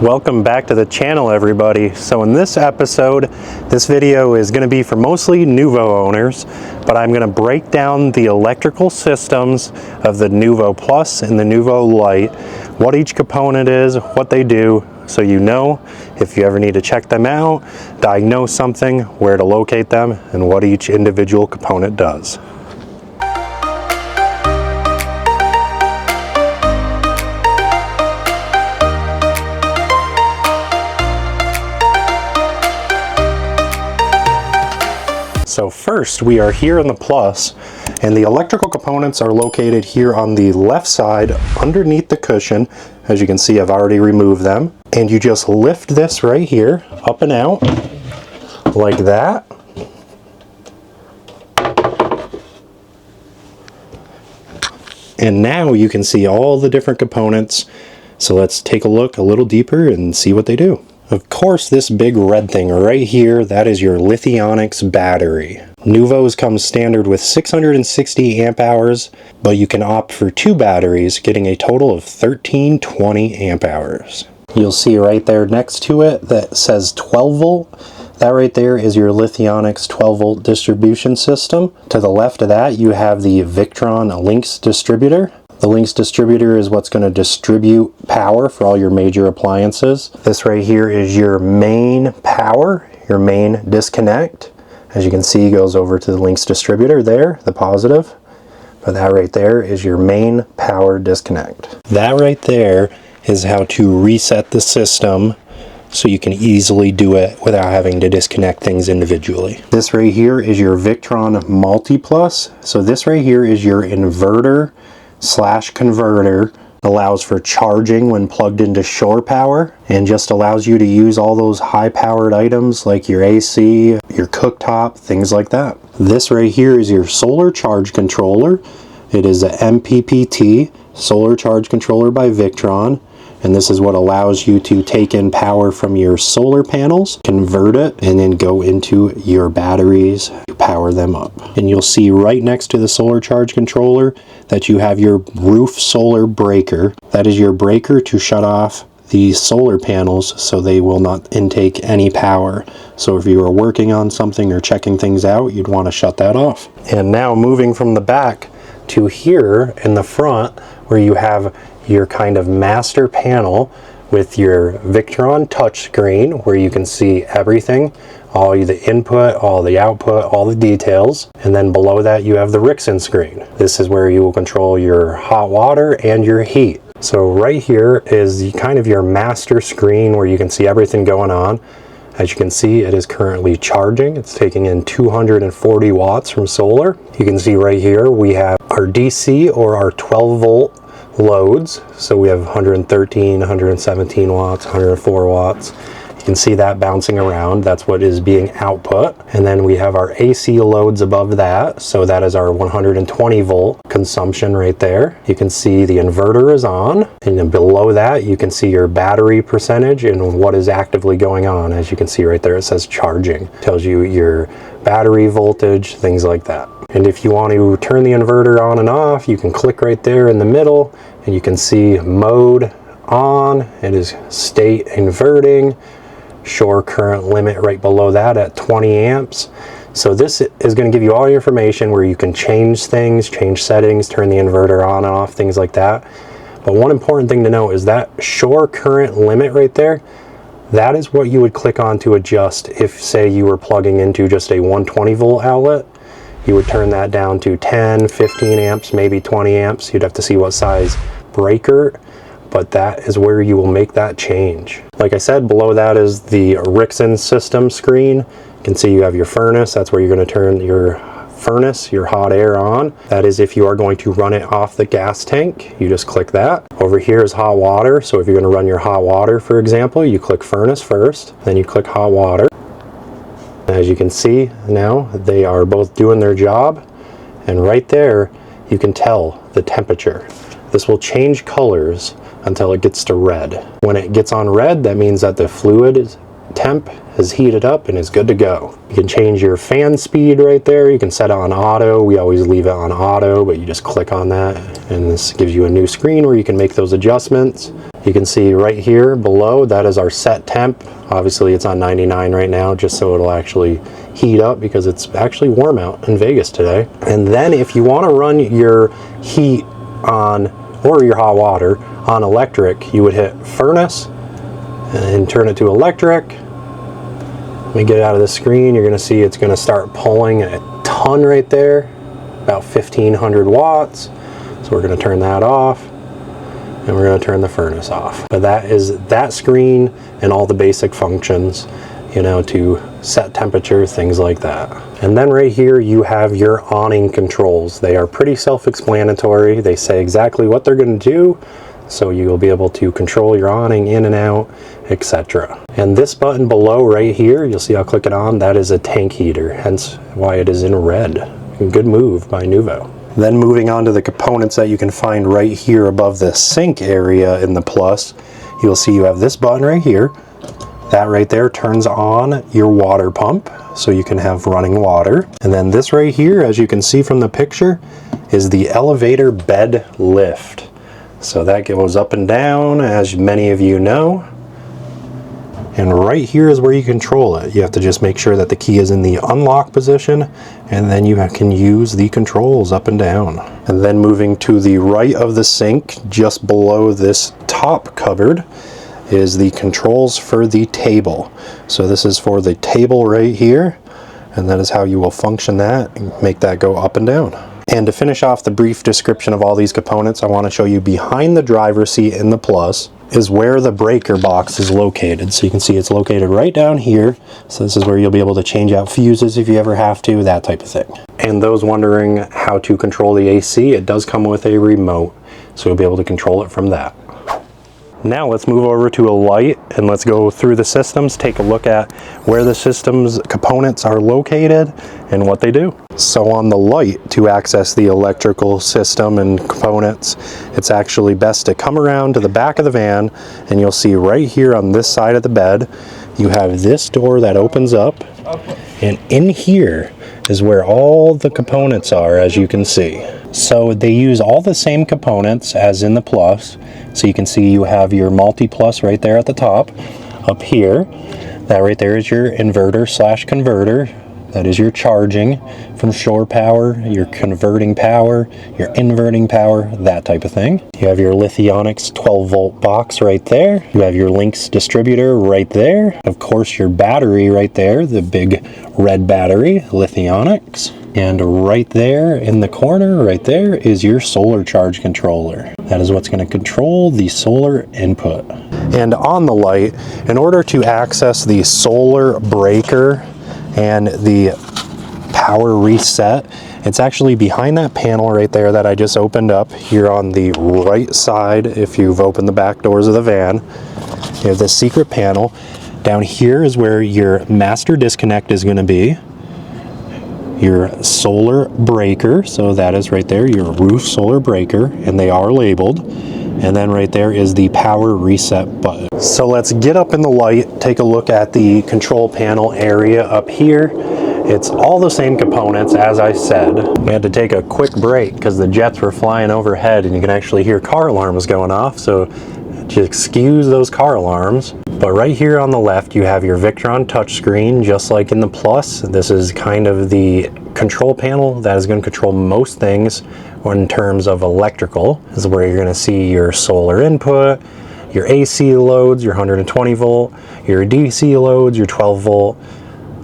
Welcome back to the channel, everybody. So in this episode, this video is going to be for mostly Noovo owners, but I'm going to break down the electrical systems of the Noovo Plus and the Noovo Lite, what each component is, what they do, so you know if you ever need to check them out, diagnose something, where to locate them, and what each individual component does. So first, we are here in the Plus, and the electrical components are located here on the left side underneath the cushion. As you can see, I've already removed them. And you just lift this right here, up and out, like that. And now you can see all the different components. So let's take a look a little deeper and see what they do. Of course, this big red thing right here, that is your Lithionics battery. Noovo's comes standard with 660 amp hours, but you can opt for two batteries, getting a total of 1320 amp hours. You'll see right there next to it that says 12 volt. That right there is your Lithionics 12 volt distribution system. To the left of that, you have the Victron Links distributor. The Links distributor is what's going to distribute power for all your major appliances. This right here is your main power, your main disconnect. As you can see, goes over to the Links distributor there, the positive. But that right there is your main power disconnect. That right there is how to reset the system so you can easily do it without having to disconnect things individually. This right here is your Victron Multi Plus. So this right here is your inverter / converter. Allows for charging when plugged into shore power and just allows you to use all those high powered items like your AC, your cooktop, things like that. This right here is your solar charge controller. It is a MPPT solar charge controller by Victron, and this is what allows you to take in power from your solar panels, convert it, and then go into your batteries to power them up. And you'll see right next to the solar charge controller that you have your roof solar breaker. That is your breaker to shut off the solar panels so they will not intake any power. So if you are working on something or checking things out, you'd want to shut that off. And now moving from the back to here in the front, where you have your kind of master panel with your Victron touchscreen, where you can see everything, all the input, all the output, all the details. And then below that you have the Rixon screen. This is where you will control your hot water and your heat. So right here is kind of your master screen where you can see everything going on. As you can see, it is currently charging. It's taking in 240 watts from solar. You can see right here we have our DC or our 12 volt loads. So we have 113, 117 watts, 104 watts. You can see that bouncing around. That's what is being output. And then we have our AC loads above that. So that is our 120 volt consumption right there. You can see the inverter is on. And then below that, you can see your battery percentage and what is actively going on. As you can see right there, it says charging. It tells you your battery voltage, things like that. And if you want to turn the inverter on and off, you can click right there in the middle and you can see mode on. It is state inverting. Shore current limit right below that at 20 amps. So this is going to give you all your information where you can change things, change settings, turn the inverter on and off, things like that. But one important thing to know is that shore current limit right there, that is what you would click on to adjust if, say, you were plugging into just a 120 volt outlet. You would turn that down to 10, 15 amps, maybe 20 amps. You'd have to see what size breaker, but that is where you will make that change. Like I said, below that is the Rixon system screen. You can see you have your furnace. That's where you're going to turn your furnace, your hot air on. That is if you are going to run it off the gas tank. You just click that. Over here is hot water. So if you're going to run your hot water, for example, you click furnace first, then you click hot water. As you can see now, they are both doing their job. And right there, you can tell the temperature. This will change colors until it gets to red. When it gets on red, that means that the fluid temp is heated up and is good to go. You can change your fan speed right there. You can set it on auto. We always leave it on auto, but you just click on that and this gives you a new screen where you can make those adjustments. You can see right here below, that is our set temp. Obviously it's on 99 right now, just so it'll actually heat up because it's actually warm out in Vegas today. And then if you want to run your heat on, or your hot water on electric, you would hit furnace and turn it to electric. Let me get it out of the screen. You're going to see it's going to start pulling a ton right there, about 1500 watts. So we're going to turn that off. And we're going to turn the furnace off. But that is that screen and all the basic functions, you know, to set temperature, things like that. And then right here you have your awning controls. They are pretty self-explanatory. They say exactly what they're going to do, so you'll be able to control your awning in and out, etc. And this button below right here, you'll see I'll click it on, that is a tank heater, hence why it is in red. Good move by Noovo. Then moving on to the components that you can find right here above the sink area in the Plus, you'll see you have this button right here. That right there turns on your water pump, so you can have running water. And then this right here, as you can see from the picture, is the elevator bed lift. So that goes up and down, as many of you know. And right here is where you control it. You have to just make sure that the key is in the unlock position, and then you can use the controls up and down. And then moving to the right of the sink, just below this top cupboard, is the controls for the table. So this is for the table right here, and that is how you will function that and make that go up and down. And to finish off the brief description of all these components, I want to show you behind the driver's seat in the Plus is where the breaker box is located. So you can see it's located right down here. So this is where you'll be able to change out fuses if you ever have to, that type of thing. And those wondering how to control the AC, it does come with a remote, so you'll be able to control it from that. Now let's move over to a light and let's go through the systems, take a look at where the system's components are located and what they do. So on the light, to access the electrical system and components, it's actually best to come around to the back of the van, and you'll see right here on this side of the bed, you have this door that opens up, and in here is where all the components are, as you can see. So they use all the same components as in the Plus. So you can see you have your multi-plus right there at the top. Up here, that right there is your inverter slash converter. That is your charging from shore power, your converting power, your inverting power, that type of thing. You have your Lithionics 12 volt box right there. You have your Lynx distributor right there. Of course, your battery right there, the big red battery, Lithionics. And right there in the corner, right there, is your solar charge controller. That is what's going to control the solar input. And on the light, in order to access the solar breaker and the power reset, it's actually behind that panel right there that I just opened up here on the right side. If you've opened the back doors of the van, you have this secret panel. Down here is where your master disconnect is going to be. Your solar breaker, so that is right there, your roof solar breaker, and they are labeled. And then right there is the power reset button. So let's get up in the light, take a look at the control panel area up here. It's all the same components, as I said. We had to take a quick break because the jets were flying overhead and you can actually hear car alarms going off, so just excuse those car alarms. But right here on the left, you have your Victron touchscreen, just like in the Plus. This is kind of the control panel that is going to control most things in terms of electrical. This is where you're going to see your solar input, your AC loads, your 120 volt, your DC loads, your 12 volt,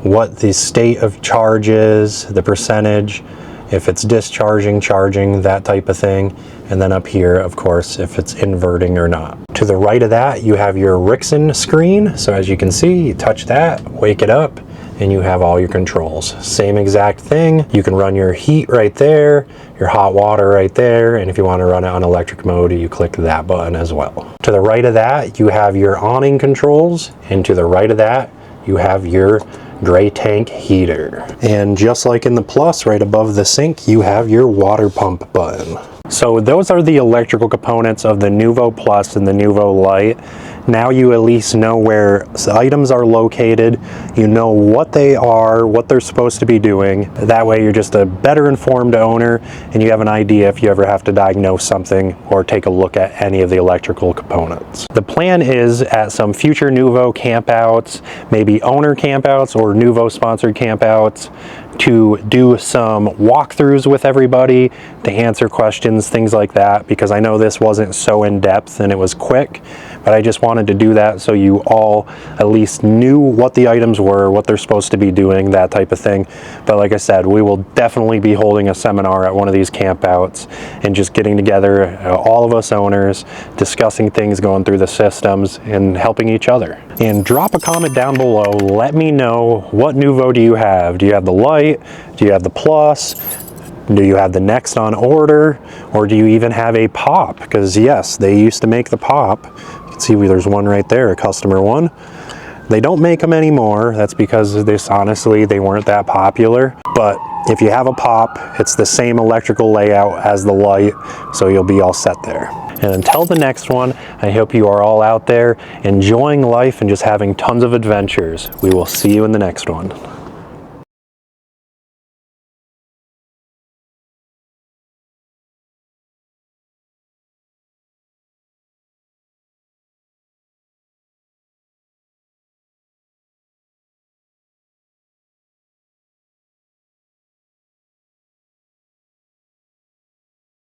what the state of charge is, the percentage, if it's discharging, charging, that type of thing. And then up here, of course, if it's inverting or not. To the right of that, you have your Rickson screen. So as you can see, you touch that, wake it up, and you have all your controls. Same exact thing. You can run your heat right there, your hot water right there, and if you want to run it on electric mode, you click that button as well. To the right of that, you have your awning controls, and to the right of that, you have your gray tank heater. And just like in the Plus, right above the sink, you have your water pump button. So those are the electrical components of the Noovo Plus and the Noovo Lite. Now you at least know where items are located, you know what they are, what they're supposed to be doing. That way you're just a better informed owner, and you have an idea if you ever have to diagnose something or take a look at any of the electrical components. The plan is at some future Noovo campouts, maybe owner campouts or Noovo sponsored campouts, to do some walkthroughs with everybody, to answer questions, things like that, because I know this wasn't so in-depth and it was quick, but I just wanted to do that so you all at least knew what the items were, what they're supposed to be doing, that type of thing. But like I said, we will definitely be holding a seminar at one of these campouts and just getting together, all of us owners, discussing things, going through the systems and helping each other. And drop a comment down below, let me know, what Noovo do you have? Do you have the Light? Do you have the Plus? Do you have the Next on order? Or do you even have a Pop? Because yes, they used to make the Pop. You can see there's one right there, a customer one. They don't make them anymore. That's because this, honestly, they weren't that popular. But if you have a Pop, it's the same electrical layout as the Light, so you'll be all set there. And until the next one, I hope you are all out there enjoying life and just having tons of adventures. We will see you in the next one.